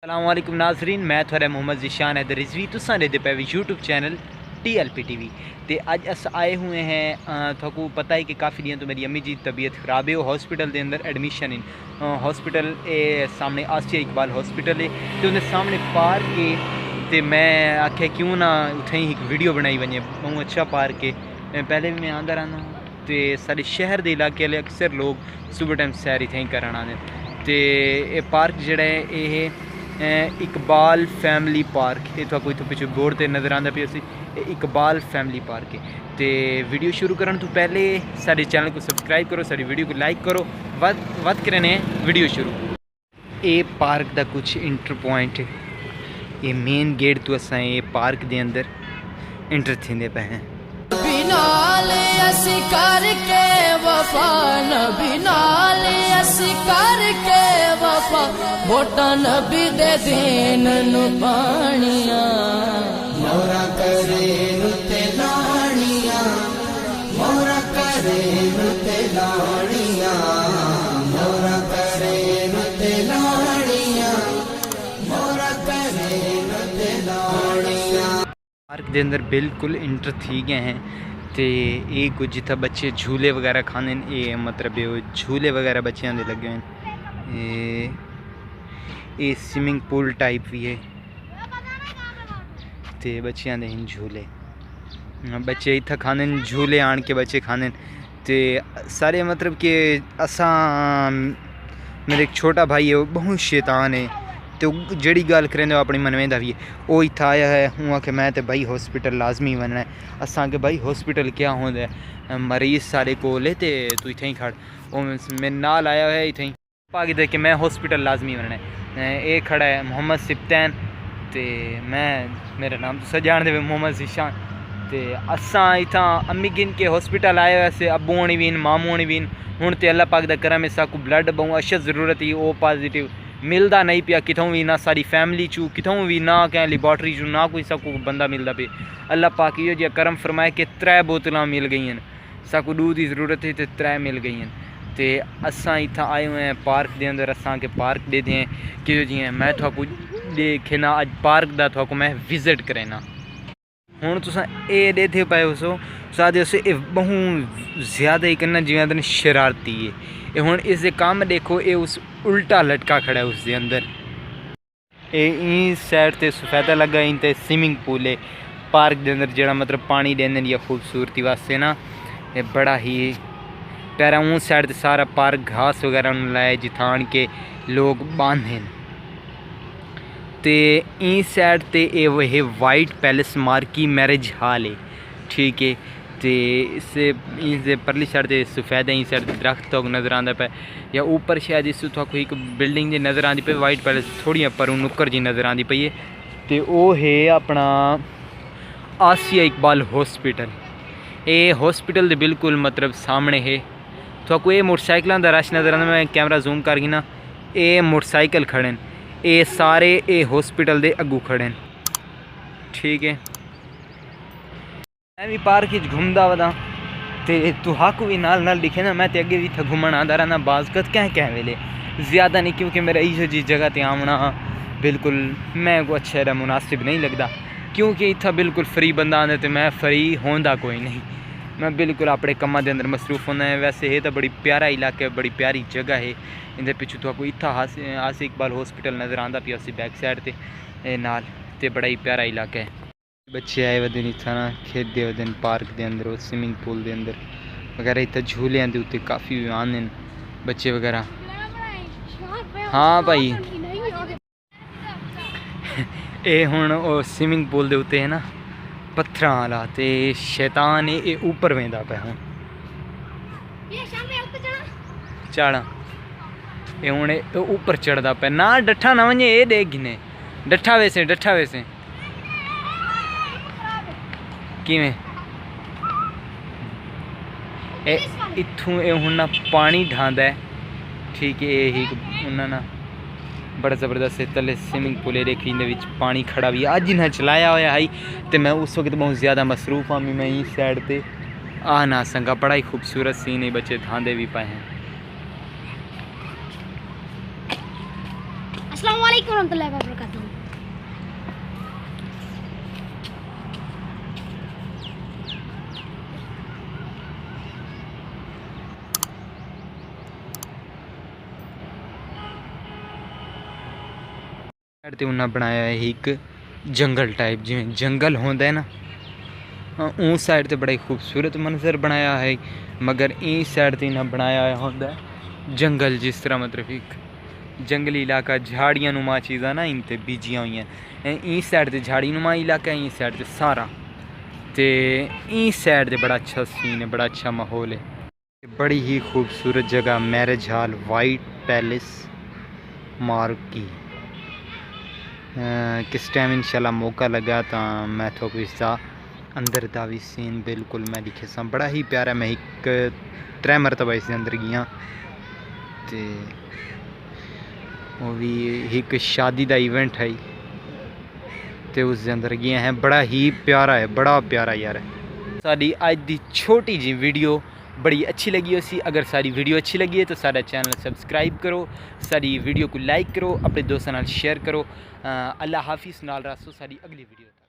अस्सलामुअलैकुम नाजरीन, मैं थोड़ा मोहम्मद ज़िशान हैदर रिजवी तुसां दे पे यूट्यूब चैनल TLP TV। तो अज अस आए हुए हैं, थोको पता है कि काफ़ी दिन तो मेरी अम्मी जी तबीयत ख़राब है, वो हॉस्पिटल के अंदर एडमिशन इन हॉस्पिटल सामने आसिया इकबाल हॉस्पिटल है तो उन्हें सामने पार्क है। तो मैं आख्या क्यों ना उत्थे ही एक वीडियो बनाई वजे, बहुत अच्छा पार्क है। पहले भी मैं आंदा रहा हूँ तो सारे शहर के इलाके वाले अक्सर लोग सुबह टाइम सैर इत्थे ही करन आते। तो ये पार्क जोड़ा है ये इकबाल फैमिली पार्क है, तो इतों पिछले बोर्ड से नज़र आता पे इकबाल फैमिली पार्क है। तो वीडियो शुरू करने तो पहले सारे चैनल को सब्सक्राइब करो, सारी वीडियो को लाइक करो। वध करने वीडियो शुरू। ये पार्क का कुछ इंटर पॉइंट है, ये मेन गेट तो असा ये पार्क के अंदर इंटर थींदे पे हैं। वोटा नबी दे देन नु पानिया मोरा करे नु ते लानिया मोरा करे नु ते लानिया मोरा करे नु ते लानिया मोरा करे नु ते लानिया। पार्क के अंदर बिल्कुल इंटर थी गए हैं। तो ये कुछ जिथा बच्चे झूले वगैरह खाने, ये मतलब ये झूले वगैरह बच्चों के लगे हैं। ये स्विमिंग पूल टाइप भी है, तो बच्चों के झूले बच्चे इतना खाने झूले आन के बच्चे खाने। तो सारे मतलब कि असा मेरे एक छोटा भाई है, वो बहुत शैतान है, तो जड़ी गल करें तो अपनी मनवें दा भी है। वो इतना आया है हूँ आके मैं तो भाई हॉस्पिटल लाजमी बनना है। असा के भाई हॉस्पिटल क्या होंदा है, मरीज सारे कोल है तो तू इतें ही खड़। वो मेरे नाल आया है इतें आगे देख के मैं हॉस्पिटल लाजमी बनना है। ये खड़ा है मोहम्मद सिप्तैन, तो मैं मेरा नाम तो जान दे मोहम्मद ज़िशान। तो असा इतना अम्मी गिन के हॉस्पिटल आए वैसे अबू होनी भी मामू होनी भी हूँ तो अल्लाह पाक दा करम है, साकू ब्लड बहुत अशद ज़रूरत ही ओ पॉजिटिव मिलता नहीं पिया कितों भी, ना सारी फैमिली चू कितों भी, ना क्या लिबॉर्टरी चू ना कोई सबको बंदा मिलता पे। अल्लाह पाक यो जो करम फरमाए कि 3 बोतल मिल गई हैं, साकू दूध की ज़रूरत है तो 3 मिल गई हैं। तो असा इतना आए हुए हैं पार्क के अंदर, असा के पार्क दे दें कि जी मैं थोको देखना अज पार्क का थोको मैं विजिट करेना। हूँ तुस ये देखे पाए हो सादे उसे बहुत ज़्यादा ही करना जिवें शरारती है। ये हूँ इस काम देखो, ये उस उल्टा लटका खड़ा है उसके अंदर। ये साइड से सफेदा लगा इन ते स्विमिंग पूल है पार्क के अंदर, जरा मतलब पानी देने या खूबसूरती वास्ते ना ये बड़ा ही प्यारा। उस साइड से सारा पार्क घास वगैरह लाया जिथान के लोग बांधे। तो इस साइड ते ये वह white palace marquee marriage hall है, ठीक है। तो इससे परली साइड से सफेद है, इस साइड दरख्त तो नज़र आता पे, या ऊपर शायद इस कोई एक बिल्डिंग जी नज़र आती पे वाइट पैलेस थोड़ी पर नुक्कर जी नज़र आती पई है। तो वो है अपना आसिया इकबाल हॉस्पिटल। ये हॉस्पिटल के बिल्कुल मतलब सामने है। तो ये मोटरसाइकिलों का रश नज़र आता, मैं कैमरा जूम कर गई ना, ये मोटरसाइकिल खड़े हैं, ये सारे ये हॉस्पिटल के अगू खड़े हैं, ठीक है। मैं भी पार्क घूमता वदा तो तुहाकू भी नाल नाल दिखे ना, मैं तो अगे भी इतना घूमन आता रहा बाज़कत क्या वेले ज़्यादा नहीं, क्योंकि मेरा इस जी जगह पर आना बिल्कुल मैं को अच्छा रहा मुनासिब नहीं लगता, क्योंकि इतना बिल्कुल फ्री बंदा आंदा तो मैं फ्री होंदा कोई नहीं, मैं बिल्कुल अपने कम्मा के अंदर मसरूफ होना है। वैसे ये तो बड़ी प्यारा इलाका है, बड़ी प्यारी जगह है। इनके पिछू तो इतना आसिया इकबाल हॉस्पिटल नज़र आता पिया उसी बैक साइड ते नाल, ते बड़ा ही प्यारा इलाका है। बच्चे आए वे इतना ना खेलते वे पार्क के अंदर, स्विमिंग पूल के अंदर वगैरह, इतना झूलियाँ के उत्ते काफ़ी आने बच्चे वगैरह। हाँ भाई ये हूँ स्विमिंग पूल के उत्ते है ना पत्थर वाला, तो शैतान ये ऊपर वेंदा पे हूँ चढ़ा, ये हूँ ऊपर चढ़ता पे ना डठा ना वजे ये देख गिने डठा वैसे किवें इत्थों ये हूँ ना पानी ढांदा है, ठीक है। यही उन्होंने ना बड़ा ज़बरदस्त तले स्विमिंग पूल देखी पानी खड़ा भी अज इन्हें चलाया होया है। तो मैं उस वक्त बहुत ज़्यादा मसरूफ़ हाँ, मैं इस साइड पर आ ना संगा, बड़ा ही खूबसूरत सीन है, बच्चे धांधे भी पाए हैं। अस्सलाम वालेकुम रहमतुल्लाहि व बरकातहू। ते उन्हें बनाया है एक जंगल टाइप, जिवें जंगल होंदा है ना, उस साइड ते बड़ा ही खूबसूरत मंजर बनाया है, मगर इस साइड ते इन्हें बनाया होंदा है जंगल, जिस तरह मतलब एक जंगली इलाका, झाड़ियां नुमा चीज़ां ना इन ते बीजियां हुई हैं। इस साइड ते झाड़ी नुमा इलाका है, इस साइड ते सारा, ते इस साइड ते बड़ा अच्छा सीन है, बड़ा अच्छा माहौल है। बड़ी ही खूबसूरत जगह, marriage hall white palace marquee. किस टाइम इंशाल्लाह मौका लगा तो मैं थोड़ा इसका अंदर का भी सीन बिल्कुल मैं दिखे सा, बड़ा ही प्यारा। मैं एक 3 मरतबा इस अंदर गया, तो वो भी एक शादी का इवेंट है, तो उस अंदर गए हैं। बड़ा ही प्यारा है, बड़ा प्यारा यार। साड़ी अज की छोटी जी वीडियो बड़ी अच्छी लगी उसी। अगर सारी वीडियो अच्छी लगी है तो सारा चैनल सब्सक्राइब करो, सारी वीडियो को लाइक करो, अपने दोस्तों नाल शेयर करो। अल्लाह हाफिज़, नाल रसो सारी अगली वीडियो।